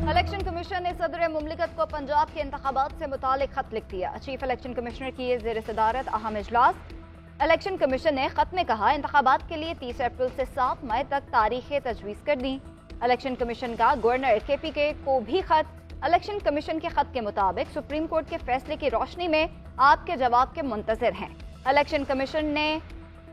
Election commission ने सदर मुमलिकत को पंजाब के इंतखाबात से मुतालिक खत लिख दिया। चीफ इलेक्शन कमिश्नर की ज़ेर सदारत अहम इजलास। इलेक्शन कमीशन ने खत में कहा, इंतखाबात के लिए 30 अप्रैल से 7 मई तक तारीखें तजवीज़ कर दी। इलेक्शन कमीशन का गवर्नर KPK को भी खत। इलेक्शन कमीशन के खत के मुताबिक सुप्रीम कोर्ट के फैसले की रोशनी में आपके जवाब के मुंतज़िर हैं। इलेक्शन कमीशन ने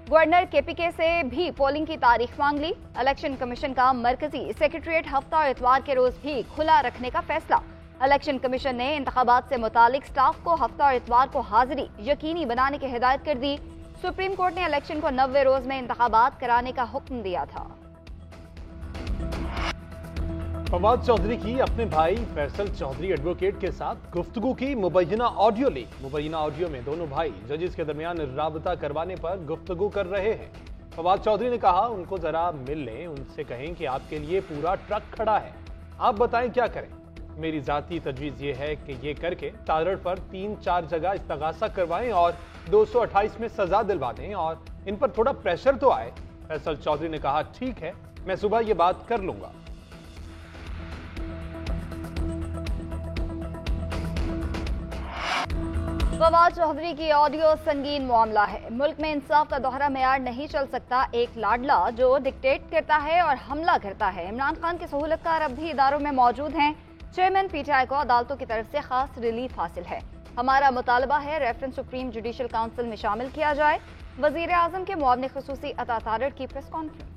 गवर्नर KPK से भी पोलिंग की तारीख मांग ली। इलेक्शन कमीशन का मरकजी सेक्रेटरीट हफ्ता और इतवार के रोज भी खुला रखने का फैसला। इलेक्शन कमीशन ने इंतखाबात से मुतालिक स्टाफ को हफ्ता और इतवार को हाजिरी यकीनी बनाने की हिदायत कर दी। सुप्रीम कोर्ट ने इलेक्शन को 90 रोज में इंतखाबात कराने का हुक्म दिया था। फवाद चौधरी की अपने भाई फैसल चौधरी एडवोकेट के साथ गुफ्तगू की मुबैना ऑडियो लीक। मुबैना ऑडियो में दोनों भाई जजेस के दरमियान राबता करवाने पर गुफ्तगू कर रहे हैं। फवाद चौधरी ने कहा, उनको जरा मिल लें, उनसे कहें कि आपके लिए पूरा ट्रक खड़ा है, आप बताएं क्या करें। मेरी जाती तजवीज़ ये है कि ये करके तारड़ पर 3-4 जगह इस्तगासा करवाएं और 228 में सजा दिलवा दें और इन पर थोड़ा प्रेशर तो आए। फैसल चौधरी ने कहा, ठीक है, मैं सुबह ये बात कर लूंगा। फवाद चौधरी की ऑडियो संगीन मामला है। मुल्क में इंसाफ का दोहरा मेयार नहीं चल सकता। एक लाडला जो डिक्टेट करता है और हमला करता है। इमरान खान के सहूलतकार अब भी इदारों में मौजूद हैं। चेयरमैन PTI को अदालतों की तरफ से खास रिलीफ हासिल है। हमारा मुतालबा है रेफरेंस सुप्रीम जुडिशल काउंसिल में शामिल किया जाए। वजीर आजम के मुआवने खुसूसी अता तारड़ की प्रेस कॉन्फ्रेंस।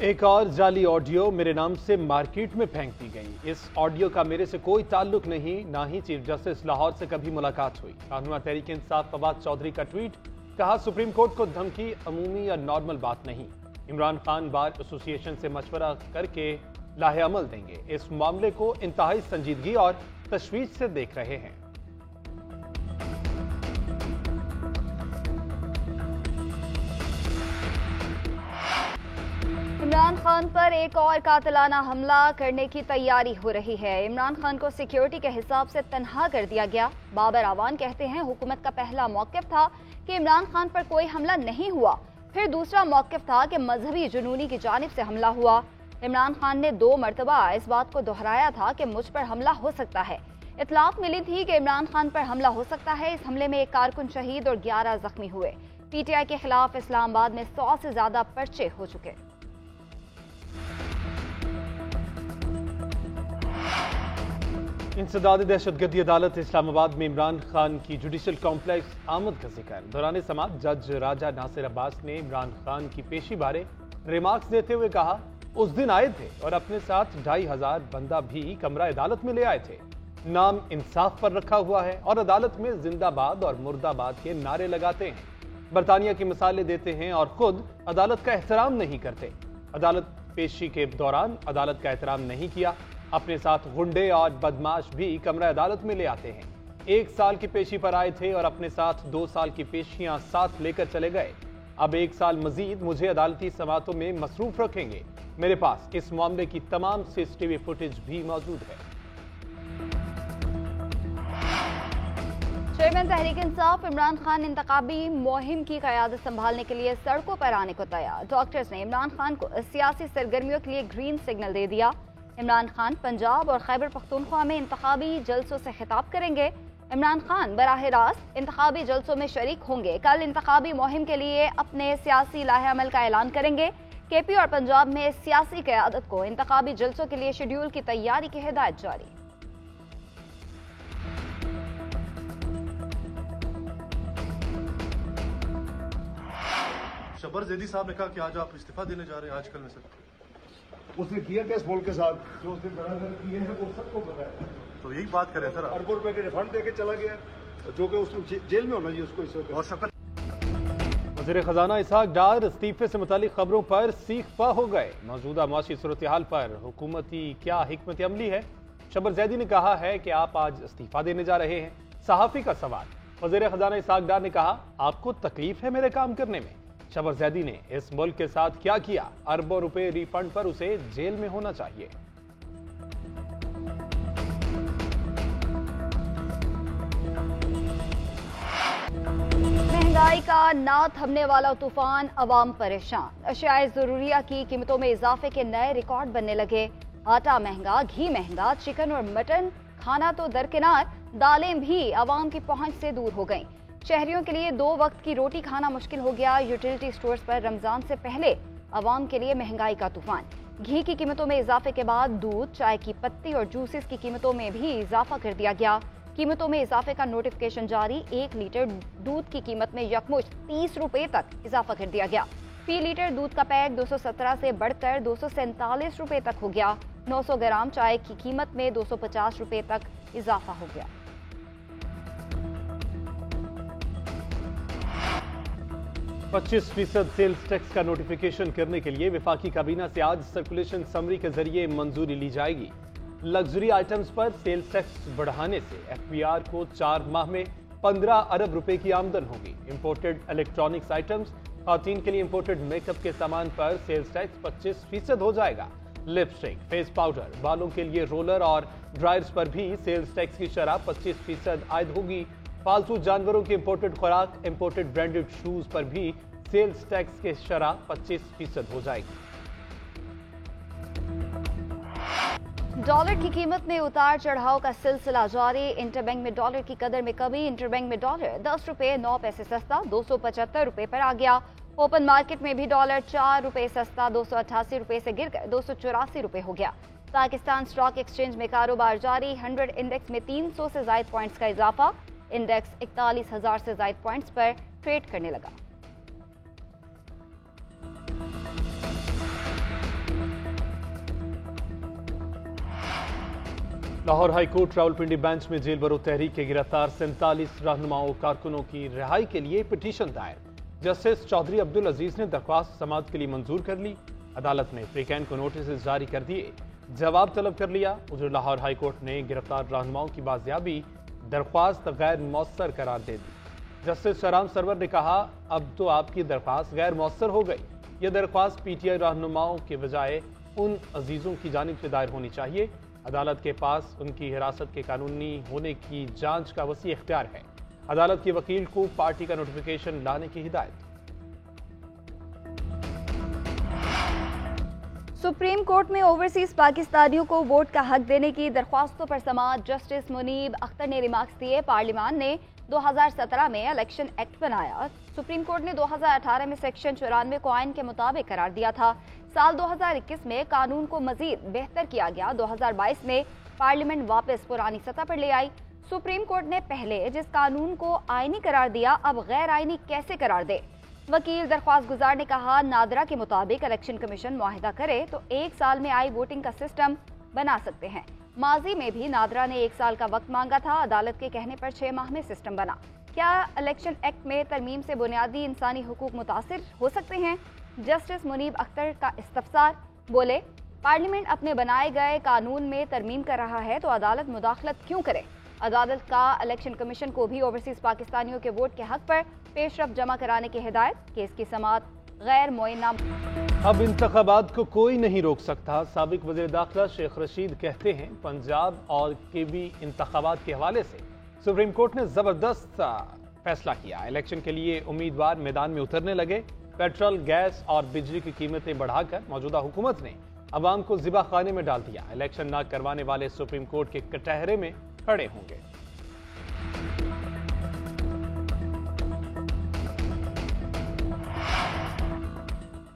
एक और जाली ऑडियो मेरे नाम से मार्केट में फेंक दी गई। इस ऑडियो का मेरे से कोई ताल्लुक नहीं, ना ही चीफ जस्टिस लाहौर से कभी मुलाकात हुई। रहनुमा तहरीक इंसाफ फवाद चौधरी का ट्वीट। कहा, सुप्रीम कोर्ट को धमकी अमूमी या नॉर्मल बात नहीं। इमरान खान बार एसोसिएशन से मशवरा करके लाहे अमल देंगे। इस मामले को इंतहाई संजीदगी और तशवीश से देख रहे हैं। इमरान खान पर एक और कातिलाना हमला करने की तैयारी हो रही है। इमरान खान को सिक्योरिटी के हिसाब से तन्हा कर दिया गया। बाबर आवान कहते हैं, हुकूमत का पहला मौक़िफ़ था कि इमरान खान पर कोई हमला नहीं हुआ। फिर दूसरा मौक़िफ़ था कि मजहबी जुनूनी की जानिब से हमला हुआ। इमरान खान ने 2 मरतबा इस बात को दोहराया था कि मुझ पर हमला हो सकता है। इतलाक मिली थी कि इमरान खान पर हमला हो सकता है। इस हमले में एक कारकुन शहीद और 11 जख्मी हुए। PTI के खिलाफ इस्लामाबाद में 100 से ज्यादा पर्चे हो चुके। इंसदाद दहशतगर्दी अदालत इस्लामाबाद में इमरान खान की जुडिशल कॉम्प्लेक्स आमद का जिक्र। दौरान समाअत जज राजा नासिर अब्बास ने इमरान खान की पेशी बारे रिमार्क्स देते हुए कहा, उस दिन आए थे और अपने साथ 2500 बंदा भी कमरा अदालत में ले आए थे। नाम इंसाफ पर रखा हुआ है और अदालत में जिंदाबाद और मुर्दाबाद के नारे लगाते हैं। बरतानिया की मिसालें देते हैं और खुद अदालत का एहतराम नहीं करते। अदालत पेशी के दौरान अदालत का एहतराम नहीं किया। अपने साथ गुंडे और बदमाश भी कमरा अदालत में ले आते हैं। 1 साल की पेशी पर आए थे और अपने साथ 2 साल की पेशियां साथ लेकर चले गए। अब 1 साल मजीद मुझे अदालती समातों में मसरूफ रखेंगे। मेरे पास इस मामले की तमाम CCTV फुटेज भी मौजूद है। चेयरमैन तहरीक इंसाफ इमरान खान इंतखाबी मुहिम की क़यादत संभालने के लिए सड़कों पर आने को तैयार। डॉक्टर्स ने इमरान खान को सियासी सरगर्मियों के लिए ग्रीन सिग्नल दे दिया। इमरान खान पंजाब और खैबर पख्तूनख्वा में इंतखाबी जलसों से खिताब करेंगे। इमरान खान बराह रास्त इंतखाबी जलसों में शरीक होंगे। कल इंतखाबी मुहिम के लिए अपने सियासी लाहे अमल का ऐलान करेंगे। KP और पंजाब में सियासी क़यादत को इंतखाबी जलसों के लिए शेड्यूल की तैयारी की हिदायत जारी। शबर जैदी साहब ने कहा कि आज आप इस्तीफा देने जा रहे हैं आजकल में सर। उसने किया क्या इस मुल्क के साथ? जो उसने बराबर किए हैं वो सबको पता है। तो यही बात करें सर। अरबों रुपए के रिफंड देके चला गया, जो कि उसको जेल में होना चाहिए उसको इस वक्त। और शफकत वज़ीर खजाना इसहाक डार इस्तीफे से मुतालिक खबरों पर सीख पा हो गए। मौजूदा माशी सूरत हाल पर हुकूमती क्या हिकमत अमली है? शबर जैदी ने कहा है कि आप आज इस्तीफा देने जा रहे हैं। सहाफ़ी का सवाल। वज़ीर खजाना इसहाक डार ने कहा, आपको तकलीफ है मेरे काम करने में? शबर जैदी ने इस मुल्क के साथ क्या किया? अरबों रुपए रिफंड पर उसे जेल में होना चाहिए। महंगाई महंगाई का ना थमने वाला तूफान, अवाम परेशान। अशियाए ज़रूरिया की कीमतों में इजाफे के नए रिकॉर्ड बनने लगे। आटा महंगा, घी महंगा, चिकन और मटन खाना तो दरकिनार, दालें भी अवाम की पहुंच से दूर हो गईं। शहरियों के लिए 2 वक्त की रोटी खाना मुश्किल हो गया। यूटिलिटी स्टोर्स पर रमजान से पहले अवाम के लिए महंगाई का तूफान। घी की कीमतों में इजाफे के बाद दूध, चाय की पत्ती और जूसेस की कीमतों में भी इजाफा कर दिया गया। कीमतों में इजाफे का नोटिफिकेशन जारी। 1 लीटर दूध की कीमत में यकमुश्त 30 रुपए तक इजाफा कर दिया गया। फी लीटर दूध का पैक 217 से बढ़कर 247 रुपए तक हो गया। 900 ग्राम चाय की कीमत में 250 रुपए तक इजाफा हो गया। %25 सेल्स टैक्स का नोटिफिकेशन करने के लिए वफाकी काबीना से आज सर्कुलेशन समरी के जरिए मंजूरी ली जाएगी। लग्जरी आइटम्स पर सेल्स टैक्स बढ़ाने से एफबीआर को 4 माह में 15 अरब रुपए की आमदन होगी। इंपोर्टेड इलेक्ट्रॉनिक्स आइटम्स, खातन के लिए इंपोर्टेड मेकअप के सामान पर सेल्स टैक्स 25% हो जाएगा। लिपस्टिक, फेस पाउडर, बालों के लिए रोलर और ड्रायर्स पर भी सेल्स टैक्स की शरह 25% आयद होगी। पालतू जानवरों की इंपोर्टेड खुराक, इंपोर्टेड ब्रांडेड शूज पर भी सेल्स टैक्स की शरह 25% हो जाएगी। डॉलर की कीमत में उतार चढ़ाव का सिलसिला जारी। इंटरबैंक में डॉलर की कदर में कमी। इंटरबैंक में डॉलर 10 रुपए 9 पैसे सस्ता 275 रुपए पर आ गया। ओपन मार्केट में भी डॉलर 4 रुपए सस्ता 288 रुपए से गिरकर 284 रुपए हो गया। पाकिस्तान स्टॉक एक्सचेंज में कारोबार जारी। 100 इंडेक्स में 300 से ज्यादा पॉइंट्स का इजाफा। इंडेक्स 41,000 से ज्यादा पॉइंट्स पर ट्रेड करने लगा। Lahore high court Rawalpindi bench में जेल बरो तहरीक के गिरफ्तार 47 रहनुमाओं कारकुनों की रिहाई के लिए पिटीशन दायर। जस्टिस चौधरी अब्दुल अजीज ने दरख्वास्त समाअत के लिए मंजूर कर ली। अदालत ने फ्रीकैन को नोटिस जारी कर दिए, जवाब तलब कर लिया। उधर लाहौर हाई कोर्ट ने गिरफ्तार रहनुमाओं की बाजियाबी दरख्वास्त गैर मौसर करार दे दी। जस्टिस शहराम सरवर ने कहा, अब तो आपकी दरख्वास्त गैर मौसर हो गई। यह दरख्वास्त पीटीआई रहनुमाओं के बजाय उन अजीजों की जानिब से दायर होनी चाहिए। अदालत के पास उनकी हिरासत के कानूनी होने की जांच का वसी इख्तियार है। अदालत के वकील को पार्टी का नोटिफिकेशन लाने की हिदायत। सुप्रीम कोर्ट में ओवरसीज पाकिस्तानियों को वोट का हक देने की दरख्वास्तों पर समाअत। जस्टिस मुनीब अख्तर ने रिमार्क्स दिए। पार्लियामान ने 2017 में इलेक्शन एक्ट बनाया। सुप्रीम कोर्ट ने 2018 में सेक्शन 94 को आइन के मुताबिक करार दिया था। साल 2021 में कानून को मजीद बेहतर किया गया। 2022 में पार्लियामेंट वापस पुरानी सतह पर ले आई। सुप्रीम कोर्ट ने पहले जिस कानून को आईनी करार दिया, अब गैर आईनी कैसे करार दे। वकील दरख्वास्त गुजार ने कहा, नादरा के मुताबिक इलेक्शन कमीशन मुआहिदा करे तो 1 साल में आई वोटिंग का सिस्टम बना सकते हैं। माजी में भी नादरा ने 1 साल का वक्त मांगा था। अदालत के कहने पर 6 माह में सिस्टम बना। क्या इलेक्शन एक्ट में तरमीम से बुनियादी इंसानी हुकूक मुतासिर हो सकते हैं? जस्टिस मुनीब अख्तर का इस्तफसार। बोले, पार्लियामेंट अपने बनाए गए कानून में तरमीम कर रहा है तो अदालत मुदाखलत क्यों करे। अदालत का इलेक्शन कमीशन को भी ओवरसीज पाकिस्तानियों के वोट के हक पर पेशरफ जमा कराने की हिदायत। केस की समाअत गैर मुअय्यना। अब इंतखाबात को कोई नहीं रोक सकता। साबिक वज़ीर दाखिला शेख रशीद कहते हैं, पंजाब और केबी इंतखाबात के हवाले से सुप्रीम कोर्ट ने जबरदस्त फैसला किया। इलेक्शन के लिए उम्मीदवार मैदान में उतरने लगे। पेट्रोल, गैस और बिजली की कीमतें बढ़ाकर मौजूदा हुकूमत ने अवाम को ज़िबा खाने में डाल दिया। इलेक्शन न करवाने वाले सुप्रीम कोर्ट के कटहरे में खड़े होंगे।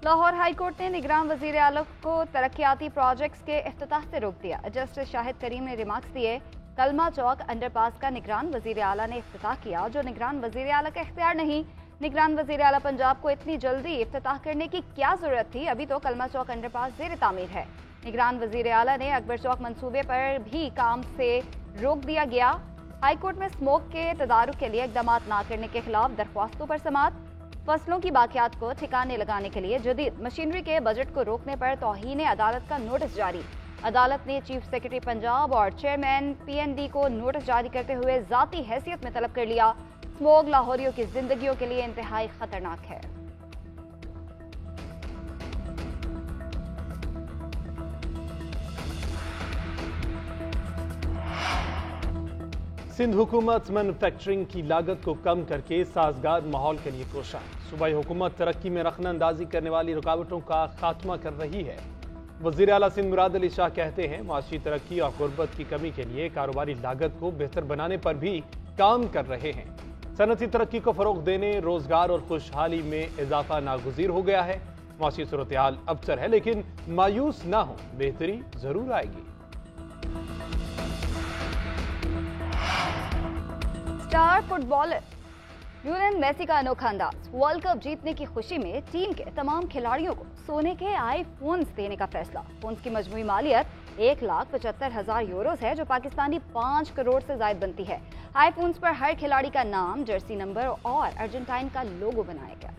लाहौर हाई कोर्ट ने निगरान वजीर आला को तरक्याती प्रोजेक्ट्स के इफ्तिताह से रोक दिया। जस्टिस शाहिद करीम ने रिमार्क्स दिए, कलमा चौक अंडरपास का निगरान वजीर आला ने इफ्तिताह किया, जो निगरान वजीर आला का इख्तियार नहीं। निगरान वजीर आला पंजाब को इतनी जल्दी इफ्तिताह करने की क्या जरूरत थी? अभी तो कलमा चौक अंडरपास ज़ेर तामीर है। निगरान वजीर आला ने अकबर चौक मंसूबे पर भी काम से रोक दिया गया। हाई कोर्ट में स्मोक के तदारुक के लिए इकदाम न करने के खिलाफ दरख्वास्तों पर समाअत। फसलों की बाकियात को ठिकाने लगाने के लिए जदीद मशीनरी के बजट को रोकने पर तौहीन अदालत का नोटिस जारी। अदालत ने चीफ सेक्रेटरी पंजाब और चेयरमैन PND को नोटिस जारी करते हुए जाती हैसियत में तलब कर लिया। स्मोक लाहौरियों की जिंदगियों के लिए इंतहाई खतरनाक है। सिंध हुकूमत मैन्युफैक्चरिंग की लागत को कम करके साजगार माहौल के लिए कोशां। सूबाई हुकूमत तरक्की में रखना अंदाजी करने वाली रुकावटों का खात्मा कर रही है। वज़ीर आला सिंध मुराद अली शाह कहते हैं, माशी तरक्की और गुर्बत की कमी के लिए कारोबारी लागत को बेहतर बनाने पर भी काम कर रहे हैं। सनती तरक्की को फरोग देने, रोजगार और खुशहाली में इजाफा नागुज़ीर हो गया है। माशी सूरत हाल अबतर है, लेकिन मायूस ना हो, बेहतरी जरूर आएगी। स्टार फुटबॉलर लियोनेल मेसी का अनोखा अंदाज। वर्ल्ड कप जीतने की खुशी में टीम के तमाम खिलाड़ियों को सोने के आईफोन्स देने का फैसला। फोन्स की मजमूई मालियत 1,75,000 यूरोस है, जो पाकिस्तानी 5 करोड़ से ज्यादा बनती है। आईफोन्स पर हर खिलाड़ी का नाम, जर्सी नंबर और अर्जेंटाइन का लोगो बनाया गया।